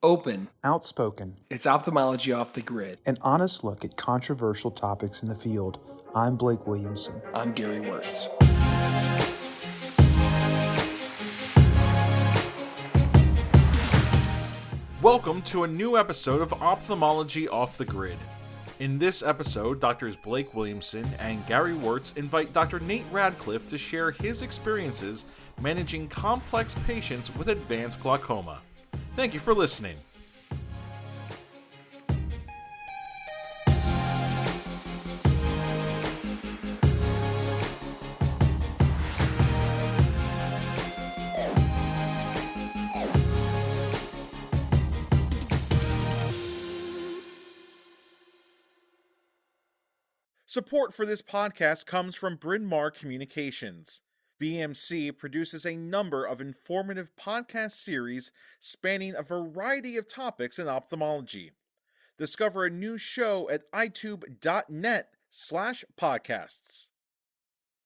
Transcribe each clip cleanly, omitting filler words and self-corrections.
Open. Outspoken. It's ophthalmology off the grid. An honest look at controversial topics in the field. I'm Blake Williamson. I'm Gary Wörtz. Welcome to a new episode of Ophthalmology Off the Grid. In this episode, Drs. Blake Williamson and Gary Wörtz invite Dr. Nate Radcliffe to share his experiences managing complex patients with advanced glaucoma. Thank you for listening. Support for this podcast comes from Bryn Mawr Communications. BMC produces a number of informative podcast series spanning a variety of topics in ophthalmology. Discover a new show at itube.net/podcasts.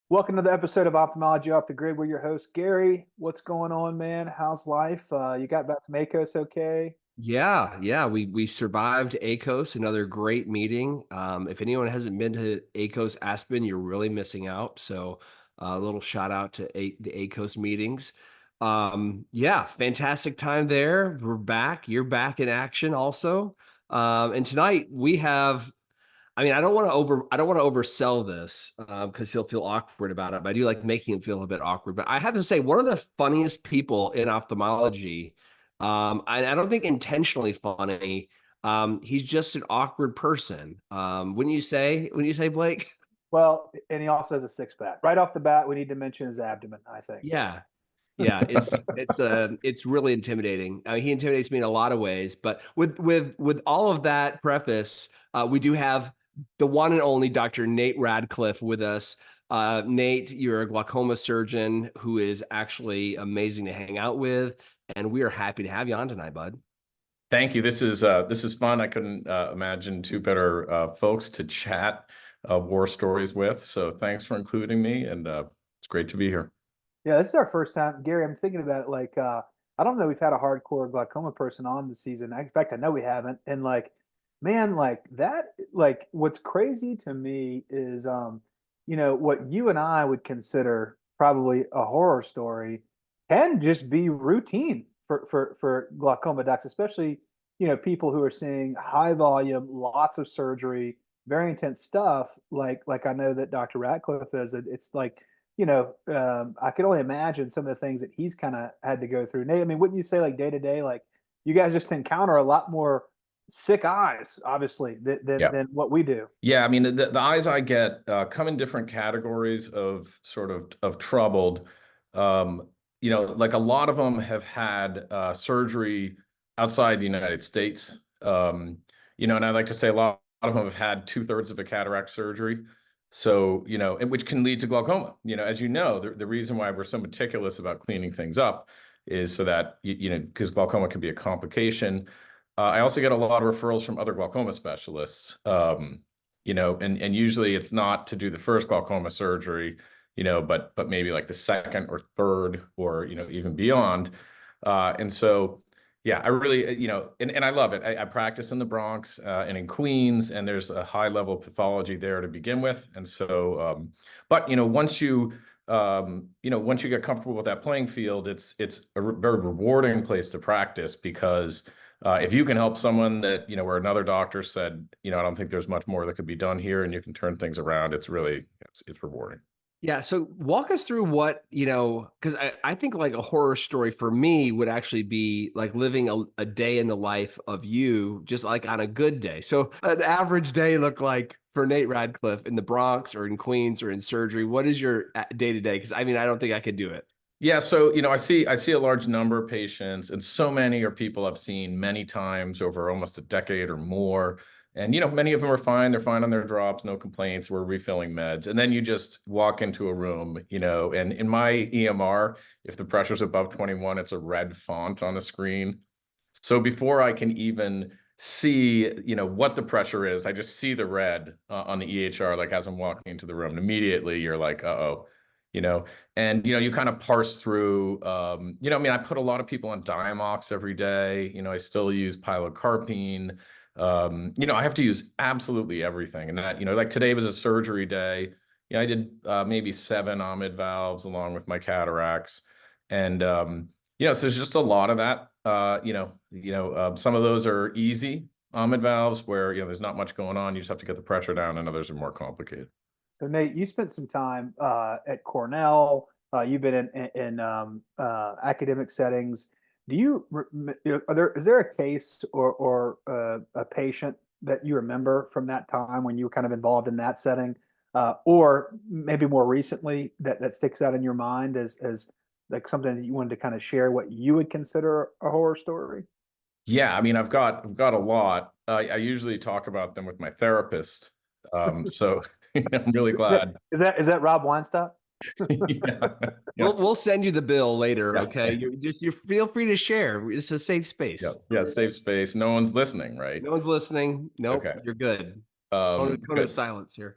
Welcome to the episode of Ophthalmology Off the Grid. We're your host, Gary. What's going on, man? How's life? You got back from ACOS okay? Yeah. We survived ACOS, another great meeting. If anyone hasn't been to ACOS Aspen, you're really missing out. So a little shout out to the ACOS meetings. Fantastic time there. We're back. You're back in action also. And tonight we have, I don't want to oversell this because he'll feel awkward about it, but I do like making him feel a bit awkward. But I have to say, one of the funniest people in ophthalmology, I don't think intentionally funny. He's just an awkward person. Wouldn't you say, Blake? Well, and he also has a six-pack. Right off the bat, we need to mention his abdomen, I think. Yeah. It's really intimidating. He intimidates me in a lot of ways, but with all of that preface, we do have the one and only Dr. Nate Radcliffe with us. Nate, you're a glaucoma surgeon who is actually amazing to hang out with, and we are happy to have you on tonight, bud. Thank you. This is fun. I couldn't imagine two better folks to chat war stories with. So thanks for including me, and it's great to be here. Yeah, this is our first time. Gary, I'm thinking about it like, I don't know we've had a hardcore glaucoma person on this season. In fact, I know we haven't. And what's crazy to me is, what you and I would consider probably a horror story can just be routine for glaucoma docs, especially, people who are seeing high volume, lots of surgery, very intense stuff. Like I know that Dr. Radcliffe is. It's like, I could only imagine some of the things that he's kind of had to go through. Nate, wouldn't you say like day to day, like you guys just encounter a lot more sick eyes, obviously, than what we do? Yeah, the eyes I get come in different categories of of troubled. Like a lot of them have had surgery outside the United States. And I'd like to say a lot of them have had 2/3 of a cataract surgery. So, which can lead to glaucoma. As the reason why we're so meticulous about cleaning things up is so that, because glaucoma can be a complication. I also get a lot of referrals from other glaucoma specialists, and usually it's not to do the first glaucoma surgery, but maybe like the second or third or, even beyond. And so, yeah, I really, and I love it. I practice in the Bronx and in Queens, and there's a high level of pathology there to begin with. And so, but, once you get comfortable with that playing field, it's a very rewarding place to practice because if you can help someone that, where another doctor said, I don't think there's much more that could be done here, and you can turn things around, it's really, it's rewarding. Yeah. So walk us through what, because I think like a horror story for me would actually be like living a day in the life of you, just like on a good day. So an average day look like for Nate Radcliffe in the Bronx or in Queens or in surgery. What is your day to day? Because I don't think I could do it. Yeah. So, I see a large number of patients, and so many are people I've seen many times over almost a decade or more. And, many of them are fine. They're fine on their drops, no complaints. We're refilling meds. And then you just walk into a room, and in my EMR, if the pressure's above 21, it's a red font on the screen. So before I can even see, what the pressure is, I just see the red on the EHR, like as I'm walking into the room. And immediately you're like, uh-oh, you know, and, you know, you kind of parse through, you know, I mean, I put a lot of people on Diamox every day. You know, I still use pilocarpine. You know, I have to use absolutely everything. And that, you know, like today was a surgery day. You know, I did maybe 7 Omid valves along with my cataracts. And, you know, so there's just a lot of that. Some of those are easy Omid valves where, you know, there's not much going on. You just have to get the pressure down, and others are more complicated. So Nate, you spent some time at Cornell. You've been in academic settings. Do you is there a case or a patient that you remember from that time when you were kind of involved in that setting, or maybe more recently that sticks out in your mind as like something that you wanted to kind of share what you would consider a horror story? Yeah, I mean, I've got a lot. I usually talk about them with my therapist. So I'm really glad. Is that Rob Weinstock? Yeah. We'll send you the bill later. Yeah. Okay. You feel free to share. It's a safe space. Yeah, safe space. No one's listening, right? No one's listening. Nope. Okay. You're good. Good. Of silence here.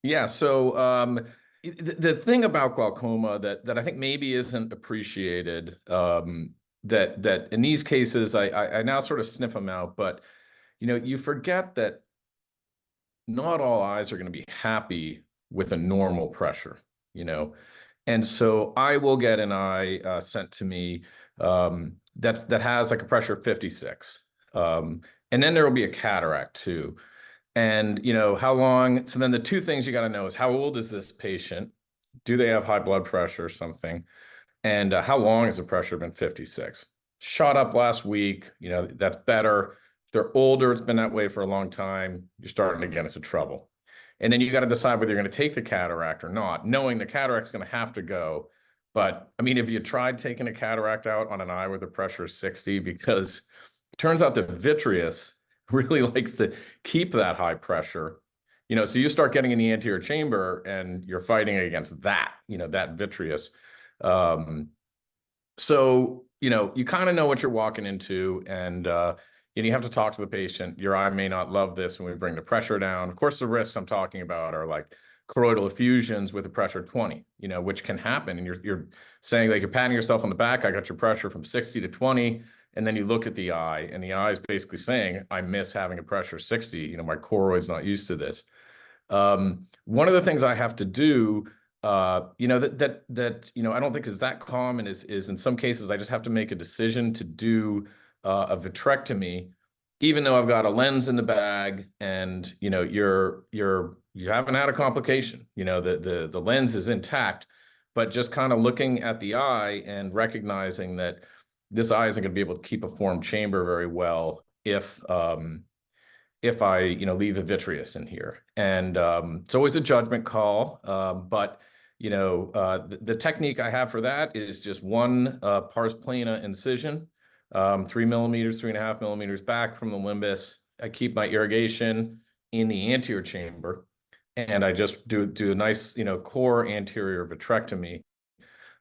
Yeah. So the thing about glaucoma that I think maybe isn't appreciated, that in these cases I now sort of sniff them out, but you know, you forget that not all eyes are going to be happy with a normal pressure, you know. And so I will get an eye sent to me that has like a pressure of 56. And then there will be a cataract too. And, you know, how long? So then the two things you got to know is how old is this patient? Do they have high blood pressure or something? And how long has the pressure been 56? Shot up last week, you know, that's better. If they're older, it's been that way for a long time, you're starting to get into trouble. And then you got to decide whether you're going to take the cataract or not, knowing the cataract's going to have to go. But I mean, have you tried taking a cataract out on an eye where the pressure is 60? Because it turns out the vitreous really likes to keep that high pressure. You know, so you start getting in the anterior chamber and you're fighting against that, you know, that vitreous. So, you know, you kind of know what you're walking into, and you have to talk to the patient. Your eye may not love this when we bring the pressure down. Of course, the risks I'm talking about are like choroidal effusions with a pressure 20, you know, which can happen. And you're saying, like, you're patting yourself on the back, I got your pressure from 60 to 20. And then you look at the eye, and the eye is basically saying, I miss having a pressure 60. You know, my choroid's not used to this. One of the things I have to do, you know, that you know, I don't think is that common is in some cases I just have to make a decision to do a vitrectomy, even though I've got a lens in the bag, and you know, you haven't had a complication. You know, the lens is intact, but just kind of looking at the eye and recognizing that this eye isn't going to be able to keep a formed chamber very well if I, you know, leave a vitreous in here. And it's always a judgment call, but you know, the technique I have for that is just one pars plana incision, 3 millimeters, 3.5 millimeters back from the limbus. I keep my irrigation in the anterior chamber, and I just do a nice, you know, core anterior vitrectomy.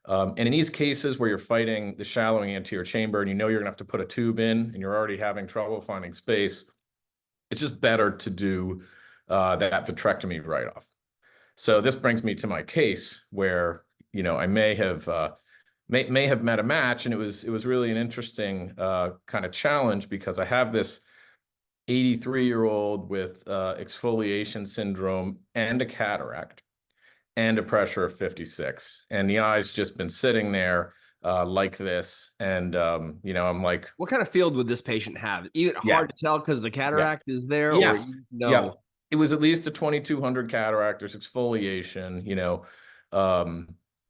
And in these cases where you're fighting the shallowing anterior chamber and you know you're gonna have to put a tube in and you're already having trouble finding space, it's just better to do that vitrectomy right off. So this brings me to my case where, you know, I may have met a match, and it was really an interesting kind of challenge, because I have this 83-year-old with exfoliation syndrome and a cataract and a pressure of 56, and the eye's just been sitting there like this. And you know, I'm like, what kind of field would this patient have? Even hard to tell because the cataract is there, yeah. or you know. Yeah. It was at least a 2200 cataract. There's exfoliation, you know,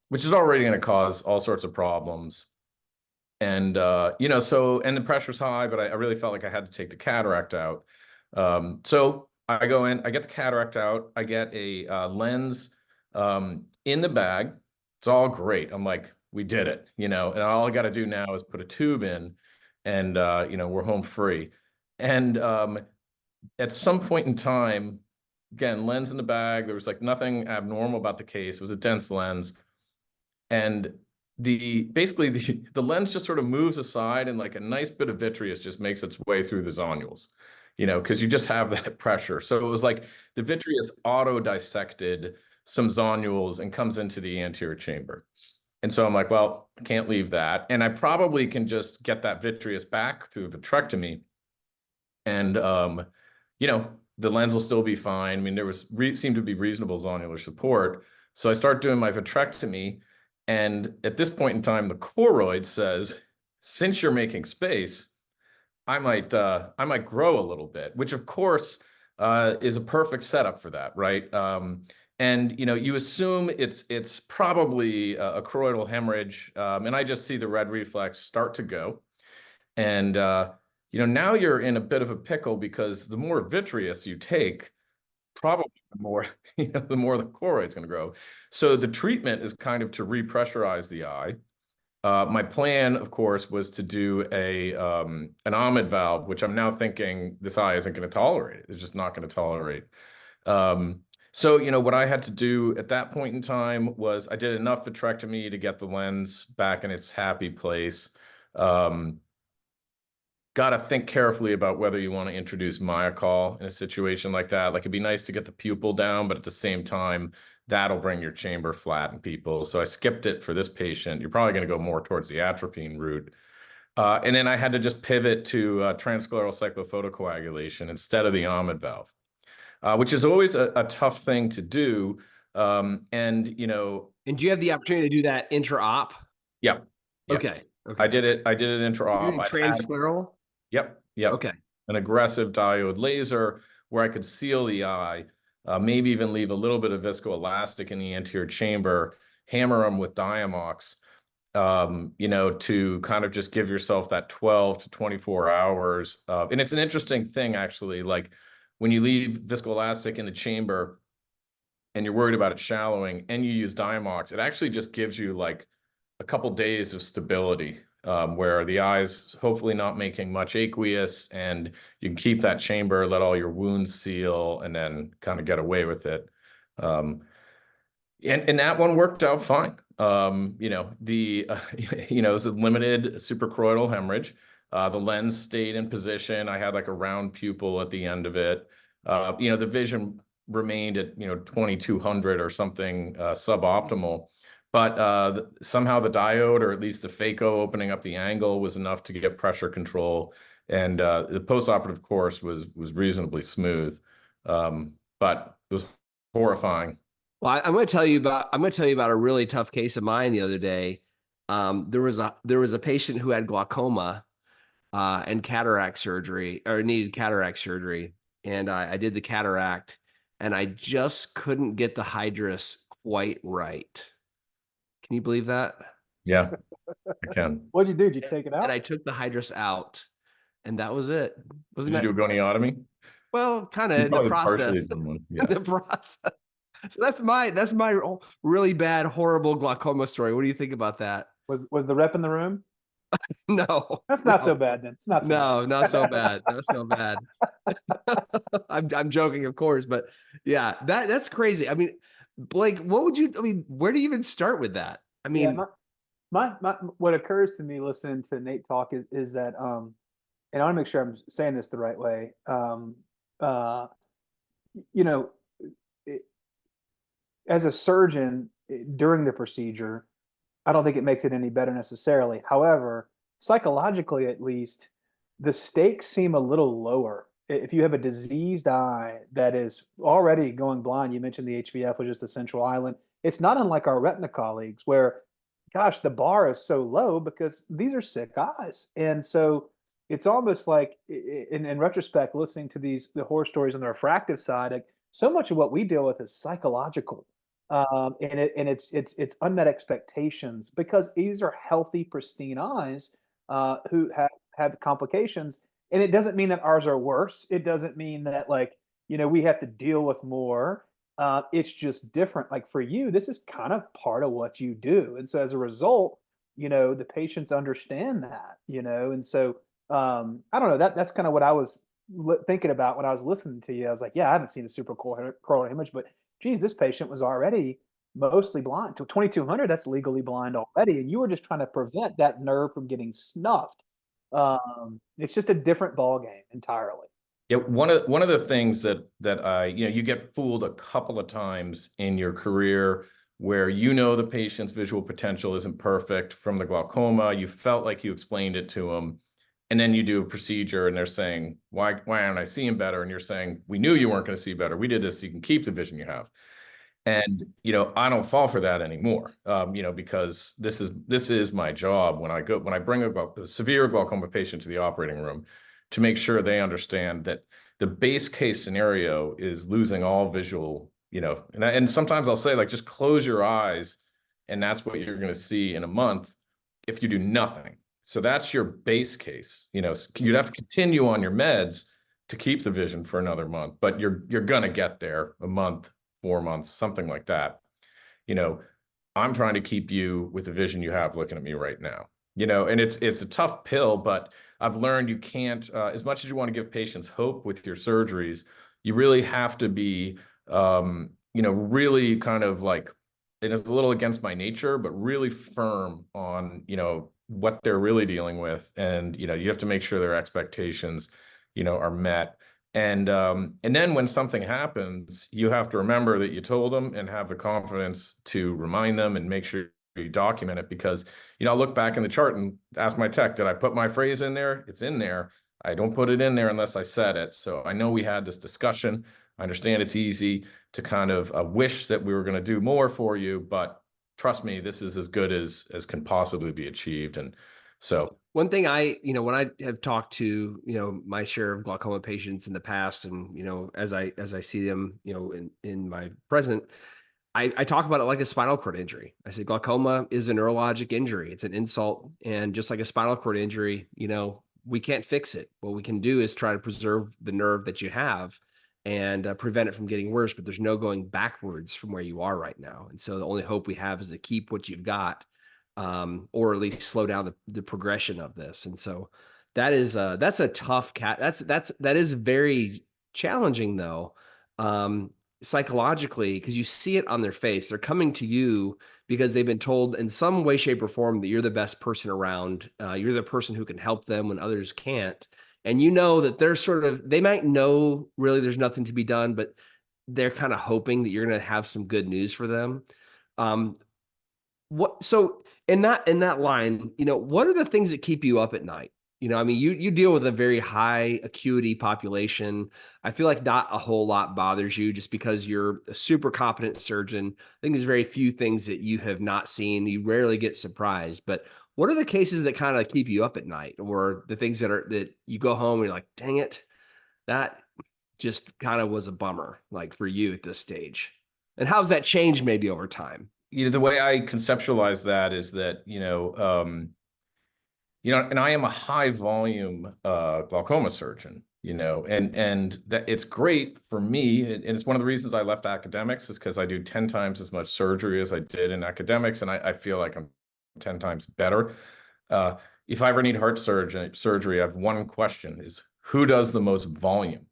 which is already going to cause all sorts of problems. And you know, so, and the pressure's high, but I really felt like I had to take the cataract out. So I go in, I get the cataract out, I get a lens in the bag. It's all great. I'm like, we did it, you know, and all I got to do now is put a tube in, and you know, we're home free. And at some point in time, again, lens in the bag, there was like nothing abnormal about the case. It was a dense lens. And basically the lens just sort of moves aside, and like a nice bit of vitreous just makes its way through the zonules, you know, because you just have that pressure. So it was like the vitreous auto dissected some zonules and comes into the anterior chamber. And so I'm like, well, I can't leave that. And I probably can just get that vitreous back through a vitrectomy. And, you know, the lens will still be fine. I mean, there was seemed to be reasonable zonular support. So I start doing my vitrectomy. And at this point in time, the choroid says, since you're making space, I might grow a little bit, which of course is a perfect setup for that, right? And you know, you assume it's probably a choroidal hemorrhage, and I just see the red reflex start to go, and you know, now you're in a bit of a pickle because the more vitreous you take, probably the more the more the choroid's going to grow. So the treatment is kind of to repressurize the eye. My plan, of course, was to do an Ahmed valve, which I'm now thinking this eye isn't going to tolerate it. It's just not going to tolerate. So, you know, what I had to do at that point in time was I did enough vitrectomy to get the lens back in its happy place. Got to think carefully about whether you want to introduce Myocol in a situation like that. Like, it'd be nice to get the pupil down, but at the same time, that'll bring your chamber flat in people. So I skipped it for this patient. You're probably going to go more towards the atropine route. And then I had to just pivot to transscleral cyclophotocoagulation instead of the Ahmed valve, which is always a tough thing to do. And, you know. And do you have the opportunity to do that intra-op? Yeah. Okay. I did it intra-op. Transscleral? Yep. Okay. An aggressive diode laser where I could seal the eye, maybe even leave a little bit of viscoelastic in the anterior chamber, hammer them with Diamox, you know, to kind of just give yourself that 12 to 24 hours. And it's an interesting thing, actually, like when you leave viscoelastic in the chamber and you're worried about it shallowing and you use Diamox, it actually just gives you like a couple days of stability, where the eye's hopefully not making much aqueous, and you can keep that chamber, let all your wounds seal, and then kind of get away with it. And that one worked out fine. You know, you know, it was a limited suprachoroidal hemorrhage. The lens stayed in position. I had like a round pupil at the end of it. You know, the vision remained at, you know, 2200 or something, suboptimal. But somehow the diode, or at least the phaco opening up the angle, was enough to get pressure control, and the postoperative course was reasonably smooth, but it was horrifying. Well, I'm going to tell you about a really tough case of mine the other day. There was a patient who had glaucoma and cataract surgery, or needed cataract surgery, and I did the cataract, and I just couldn't get the hydrus quite right. Can you believe that? Yeah, I can. What'd you do? Did you take it out? And I took the hydrus out, and that was it. Did you do a goniotomy? Well, kind of in the process. Yeah. In the process. So that's my really bad, horrible glaucoma story. What do you think about that? Was the rep in the room? No, That's not so bad then. It's not so bad. not so bad. Not so bad. I'm joking, of course, but yeah, that's crazy. I mean, Blake, where do you even start with that? I mean, my what occurs to me listening to Nate talk is that and I want to make sure I'm saying this the right way. You know, as a surgeon during the procedure, I don't think it makes it any better necessarily. However, psychologically, at least, the stakes seem a little lower. If you have a diseased eye that is already going blind, you mentioned the HVF was just a central island. It's not unlike our retina colleagues where, gosh, the bar is so low because these are sick eyes. And so it's almost like, in retrospect, listening to the horror stories on the refractive side, like, so much of what we deal with is psychological. And it's unmet expectations because these are healthy, pristine eyes who have complications. And it doesn't mean that ours are worse. It doesn't mean that, like, you know, we have to deal with more. It's just different. Like, for you, this is kind of part of what you do. And so as a result, you know, the patients understand that, you know, and so I don't know, that's kind of what I was thinking about when I was listening to you. I was like, yeah, I haven't seen a suprachoroidal image, but geez, this patient was already mostly blind. To 2200, that's legally blind already. And you were just trying to prevent that nerve from getting snuffed. It's just a different ball game entirely. Yeah, one of the things that I, you get fooled a couple of times in your career where the patient's visual potential isn't perfect from the glaucoma. You felt like you explained it to them, and then you do a procedure and they're saying, why aren't I seeing better? And you're saying, we knew you weren't going to see better. We did this so you can keep the vision you have. And I don't fall for that anymore. Because this is my job when I bring a severe glaucoma patient to the operating room, to make sure they understand that the base case scenario is losing all visual. And sometimes I'll say, like, just close your eyes, and that's what you're going to see in a month if you do nothing. So that's your base case. You'd have to continue on your meds to keep the vision for another month, but you're going to get there a month, 4 months, something like that. I'm trying to keep you with the vision you have looking at me right now. And it's a tough pill, but I've learned you can't, as much as you want to give patients hope with your surgeries, you really have to be, really kind of like, and it's a little against my nature, but really firm on, what they're really dealing with. And, you have to make sure their expectations, are met. And then when something happens, you have to remember that you told them and have the confidence to remind them and make sure you document it. Because, I'll look back in the chart and ask my tech, did I put my phrase in there? It's in there. I don't put it in there unless I said it. So I know we had this discussion. I understand it's easy to kind of wish that we were going to do more for you, but trust me, this is as good as can possibly be achieved. And so one thing when I have talked to, my share of glaucoma patients in the past, and, as I see them, in my present, I talk about it like a spinal cord injury. I say glaucoma is a neurologic injury. It's an insult. And just like a spinal cord injury, we can't fix it. What we can do is try to preserve the nerve that you have and prevent it from getting worse. But there's no going backwards from where you are right now. And so the only hope we have is to keep what you've got, or at least slow down the progression of this. And so that's a tough that is very challenging, though, psychologically, because you see it on their face. They're coming to you because they've been told in some way, shape, or form that you're the best person around. You're the person who can help them when others can't. And that they might know really there's nothing to be done, but they're kind of hoping that you're going to have some good news for them. So in that line, what are the things that keep you up at night? You deal with a very high acuity population. I feel like not a whole lot bothers you just because you're a super competent surgeon. I think there's very few things that you have not seen. You rarely get surprised, but what are the cases that kind of keep you up at night, or the things that you go home and you're like, dang it, that just kind of was a bummer, like, for you at this stage? And how's that changed maybe over time? The way I conceptualize that is that, and I am a high volume glaucoma surgeon, and that it's great for me. And it's one of the reasons I left academics, is because I do 10 times as much surgery as I did in academics. And I feel like I'm 10 times better. If I ever need heart surgery, I have one question: is who does the most volume?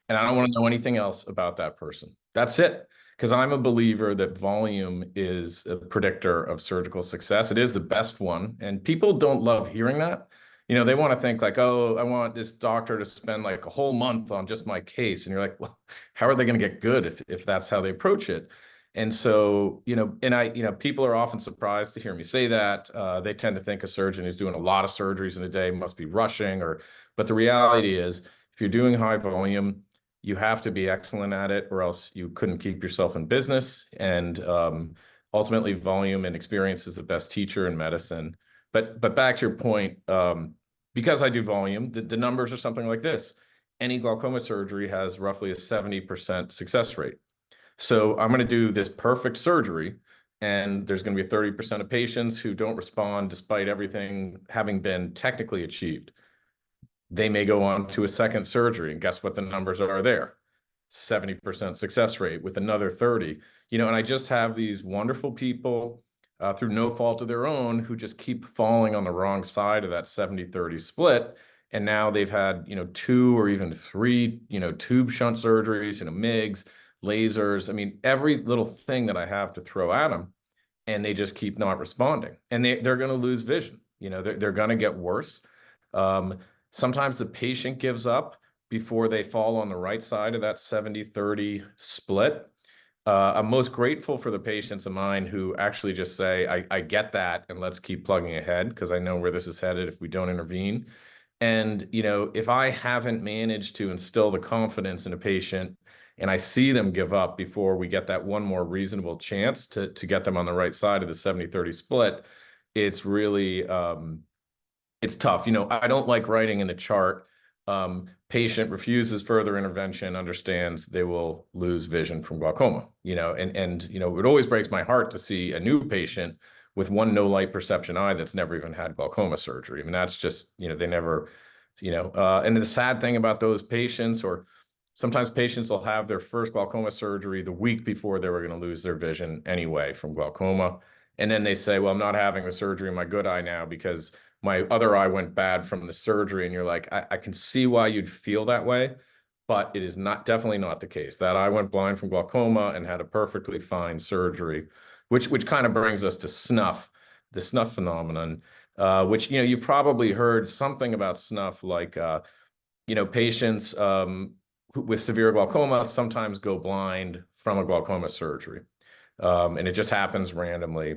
And I don't want to know anything else about that person. That's it. Because I'm a believer that volume is a predictor of surgical success. It is the best one. And people don't love hearing that. They want to think like, oh, I want this doctor to spend like a whole month on just my case. And you're like, well, how are they going to get good if that's how they approach it? And so, people are often surprised to hear me say that. They tend to think a surgeon who's doing a lot of surgeries in a day must be rushing, but the reality is, if you're doing high volume, you have to be excellent at it, or else you couldn't keep yourself in business. And ultimately, volume and experience is the best teacher in medicine. But back to your point, because I do volume, the numbers are something like this. Any glaucoma surgery has roughly a 70% success rate. So I'm going to do this perfect surgery, and there's going to be 30% of patients who don't respond despite everything having been technically achieved. They may go on to a second surgery, and guess what the numbers are there? 70% success rate with another 30. And I just have these wonderful people through no fault of their own who just keep falling on the wrong side of that 70-30 split. And now they've had, 2 or even 3, tube shunt surgeries, MIGs, lasers. I mean, every little thing that I have to throw at them, and they just keep not responding. And they're going to lose vision. They're going to get worse. Sometimes the patient gives up. before they fall on the right side of that 70-30 split. I'm most grateful for the patients of mine who actually just say, I get that, and let's keep plugging ahead because I know where this is headed if we don't intervene. And, if I haven't managed to instill the confidence in a patient and I see them give up before we get that one more reasonable chance to get them on the right side of the 70-30 split, it's really, it's tough. I don't like writing in the chart, patient refuses further intervention, understands they will lose vision from glaucoma, and it always breaks my heart to see a new patient with one no light perception eye that's never even had glaucoma surgery. I mean, that's just, they never, and the sad thing about those patients, or sometimes patients will have their first glaucoma surgery the week before they were going to lose their vision anyway from glaucoma. And then they say, well, I'm not having a surgery in my good eye now because my other eye went bad from the surgery. And you're like, I can see why you'd feel that way, but it is definitely not the case. That eye went blind from glaucoma and had a perfectly fine surgery, which kind of brings us to snuff, the snuff phenomenon, which, you've probably heard something about snuff, like, patients with severe glaucoma sometimes go blind from a glaucoma surgery. And it just happens randomly.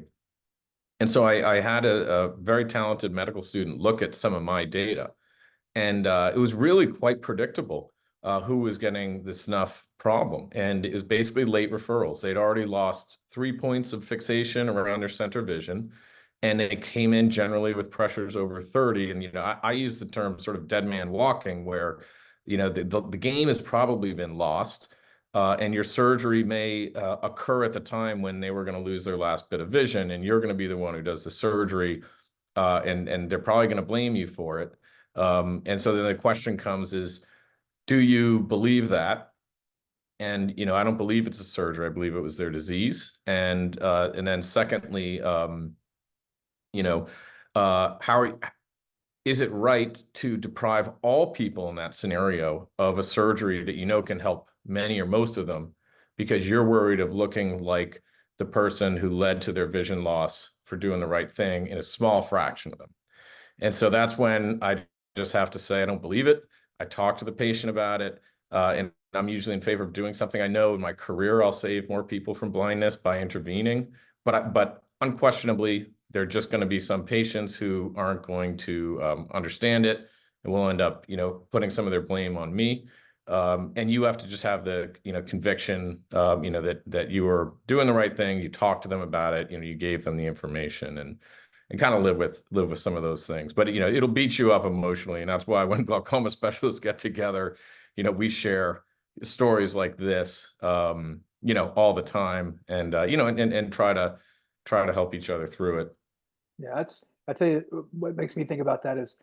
And so I had a very talented medical student look at some of my data, and it was really quite predictable who was getting the snuff problem. And it was basically late referrals. They'd already lost 3 points of fixation around their center vision, and they came in generally with pressures over 30. And, I use the term sort of dead man walking, where, the game has probably been lost. And your surgery may occur at the time when they were going to lose their last bit of vision, and you're going to be the one who does the surgery, and they're probably going to blame you for it. And so then the question comes is, do you believe that? And, I don't believe it's a surgery. I believe it was their disease. And then secondly, is it right to deprive all people in that scenario of a surgery that can help many or most of them, because you're worried of looking like the person who led to their vision loss for doing the right thing in a small fraction of them? And so that's when I just have to say, I don't believe it. I talk to the patient about it, and I'm usually in favor of doing something. I know in my career I'll save more people from blindness by intervening, but unquestionably, there are just going to be some patients who aren't going to understand it, and will end up, putting some of their blame on me. And you have to just have the, conviction, that you were doing the right thing. You talked to them about it. You gave them the information, and kind of live with some of those things. But it'll beat you up emotionally, and that's why when glaucoma specialists get together, we share stories like this, all the time, and and try to help each other through it. Yeah, I tell you what makes me think about that is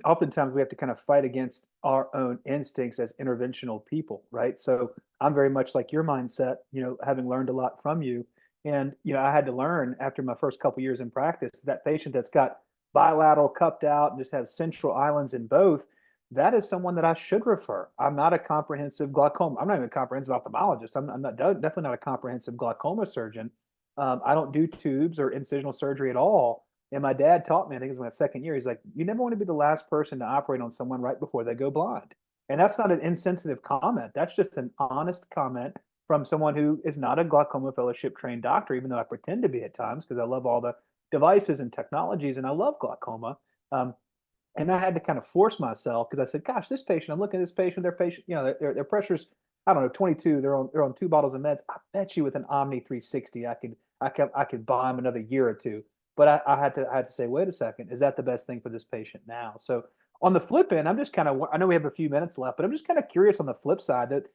oftentimes we have to kind of fight against our own instincts as interventional people, right? So I'm very much like your mindset, having learned a lot from you. And, I had to learn after my first couple years in practice, that patient that's got bilateral cupped out and just has central islands in both, that is someone that I should refer. I'm not a comprehensive glaucoma. I'm not even a comprehensive ophthalmologist. I'm not definitely not a comprehensive glaucoma surgeon. I don't do tubes or incisional surgery at all. And my dad taught me, I think it was my second year, he's like, you never want to be the last person to operate on someone right before they go blind. And that's not an insensitive comment. That's just an honest comment from someone who is not a glaucoma fellowship trained doctor, even though I pretend to be at times because I love all the devices and technologies and I love glaucoma. And I had to kind of force myself because I said, gosh, this patient, I'm looking at this patient, their patient, their pressure's, I don't know, 22, they're on 2 bottles of meds. I bet you with an Omni 360, I could buy them another year or two. But I had to say, wait a second, is that the best thing for this patient now? So on the flip end, I'm just kind of, I know we have a few minutes left, but I'm just kind of curious on the flip side that,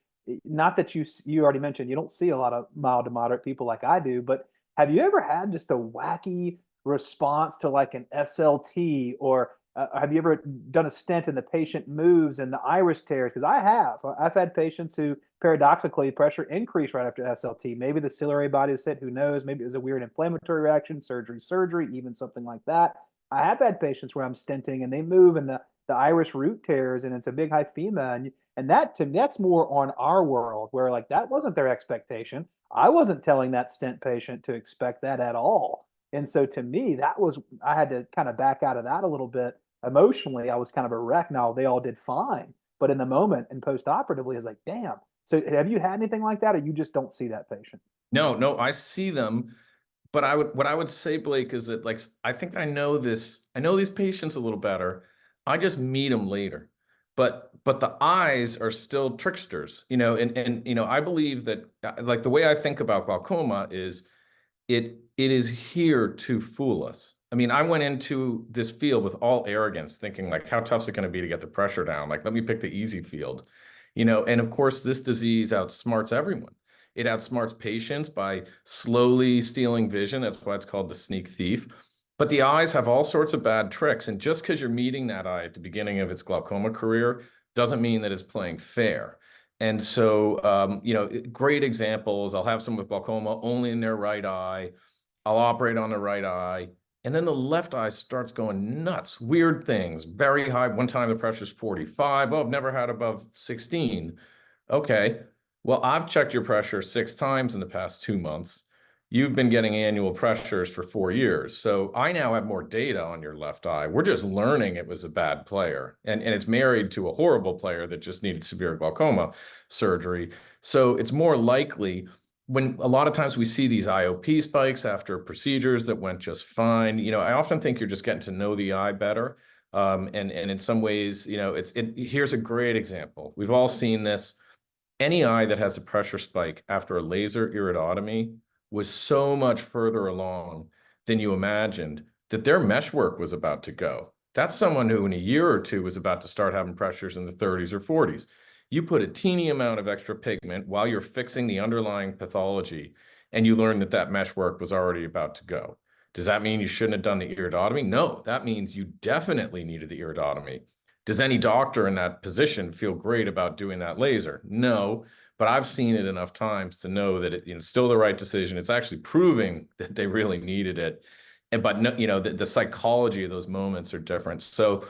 not that you already mentioned, you don't see a lot of mild to moderate people like I do, but have you ever had just a wacky response to like an SLT, or have you ever done a stent and the patient moves and the iris tears? Because I have. I've had patients who paradoxically pressure increased right after SLT. Maybe the ciliary body was hit. Who knows? Maybe it was a weird inflammatory reaction, surgery, even something like that. I have had patients where I'm stenting and they move and the iris root tears and it's a big hyphema. And that, to me, that's more on our world where like that wasn't their expectation. I wasn't telling that stent patient to expect that at all. And so to me, I had to kind of back out of that a little bit. Emotionally, I was kind of a wreck. Now they all did fine, but in the moment and post-operatively, it's like, damn. So have you had anything like that, or you just don't see that patient? No, I see them, but what I would say, Blake, is that, like, I think I know these patients a little better. I just meet them later. But the eyes are still tricksters, and I believe that, like, the way I think about glaucoma is it is here to fool us. I mean, I went into this field with all arrogance, thinking, like, how tough is it going to be to get the pressure down? Like, let me pick the easy field, and of course, this disease outsmarts everyone. It outsmarts patients by slowly stealing vision. That's why it's called the sneak thief. But the eyes have all sorts of bad tricks. And just because you're meeting that eye at the beginning of its glaucoma career doesn't mean that it's playing fair. And so, great examples. I'll have someone with glaucoma only in their right eye. I'll operate on the right eye. And then the left eye starts going nuts, weird things, very high. One time the pressure's 45. Oh, I've never had above 16. Okay. Well, I've checked your pressure 6 times in the past 2 months. You've been getting annual pressures for 4 years. So I now have more data on your left eye. We're just learning it was a bad player. And it's married to a horrible player that just needed severe glaucoma surgery. So it's more likely, when a lot of times we see these IOP spikes after procedures that went just fine. I often think you're just getting to know the eye better. And in some ways, here's a great example. We've all seen this. Any eye that has a pressure spike after a laser iridotomy was so much further along than you imagined that their meshwork was about to go. That's someone who in a year or two was about to start having pressures in the 30s or 40s. You put a teeny amount of extra pigment while you're fixing the underlying pathology, and you learn that that meshwork was already about to go. Does that mean you shouldn't have done the iridotomy? No, that means you definitely needed the iridotomy. Does any doctor in that position feel great about doing that laser? No, but I've seen it enough times to know that it's still the right decision. It's actually proving that they really needed it. But no, the psychology of those moments are different. So,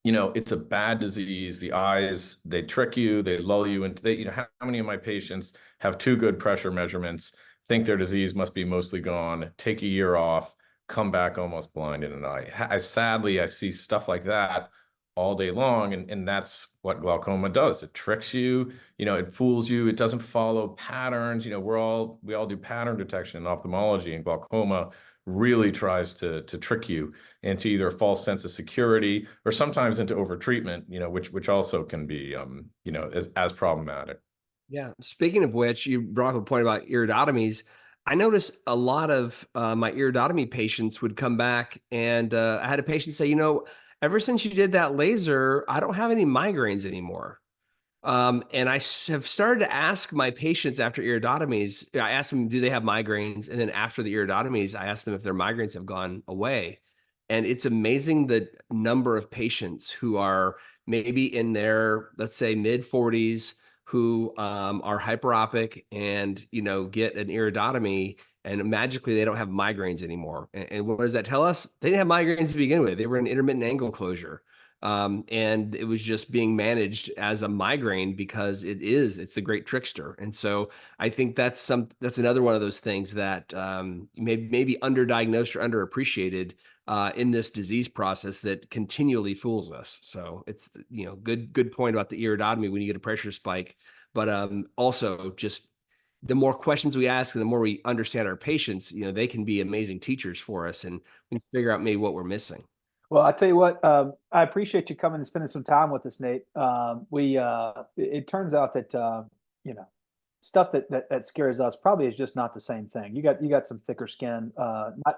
it's a bad disease. The eyes, they trick you, they lull you into, how many of my patients have 2 good pressure measurements, think their disease must be mostly gone, take a year off, come back almost blind in an eye. Sadly, I see stuff like that all day long. And that's what glaucoma does. It tricks you, it fools you. It doesn't follow patterns. We all do pattern detection in ophthalmology, and glaucoma really tries to trick you into either a false sense of security or sometimes into overtreatment, which also can be, as problematic. Yeah. Speaking of which, you brought up a point about iridotomies. I noticed a lot of my iridotomy patients would come back, and I had a patient say, ever since you did that laser, I don't have any migraines anymore. And I have started to ask my patients after iridotomies, I asked them, do they have migraines? And then after the iridotomies, I asked them if their migraines have gone away. And it's amazing the number of patients who are maybe in their, let's say, mid 40s, who are hyperopic and, get an iridotomy, and magically they don't have migraines anymore. And what does that tell us? They didn't have migraines to begin with. They were in intermittent angle closure. And it was just being managed as a migraine because it's the great trickster. And so I think that's another one of those things that maybe underdiagnosed or underappreciated in this disease process that continually fools us. So it's, good point about the iridotomy when you get a pressure spike, but also just the more questions we ask and the more we understand our patients, they can be amazing teachers for us, and we can figure out maybe what we're missing. Well, I tell you what, I appreciate you coming and spending some time with us, Nate. It turns out that stuff that scares us probably is just not the same thing. You got some thicker skin.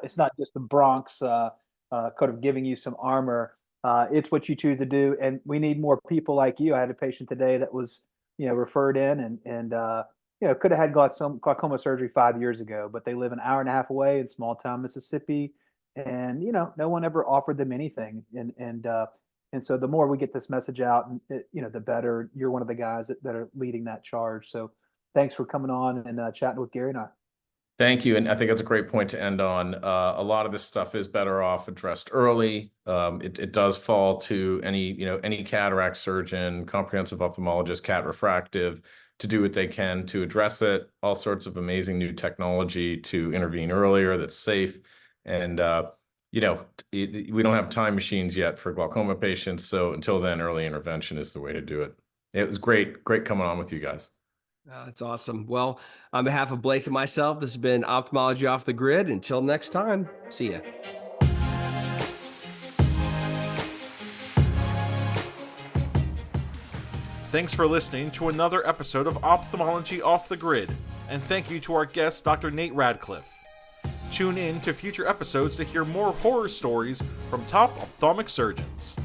It's not just the Bronx kind of giving you some armor. It's what you choose to do, and we need more people like you. I had a patient today that was referred in and could have had glaucoma surgery 5 years ago, but they live an hour and a half away in small town Mississippi. And no one ever offered them anything, and so the more we get this message out, and the better. You're one of the guys that are leading that charge. So thanks for coming on and chatting with Gary and I. Thank you, and I think that's a great point to end on. A lot of this stuff is better off addressed early. It does fall to any cataract surgeon, comprehensive ophthalmologist, cat refractive, to do what they can to address it. All sorts of amazing new technology to intervene earlier that's safe. And we don't have time machines yet for glaucoma patients. So until then, early intervention is the way to do it. It was great coming on with you guys. That's awesome. Well, on behalf of Blake and myself, this has been Ophthalmology Off the Grid. Until next time, see ya. Thanks for listening to another episode of Ophthalmology Off the Grid, and thank you to our guest, Dr. Nate Radcliffe. Tune in to future episodes to hear more horror stories from top ophthalmic surgeons.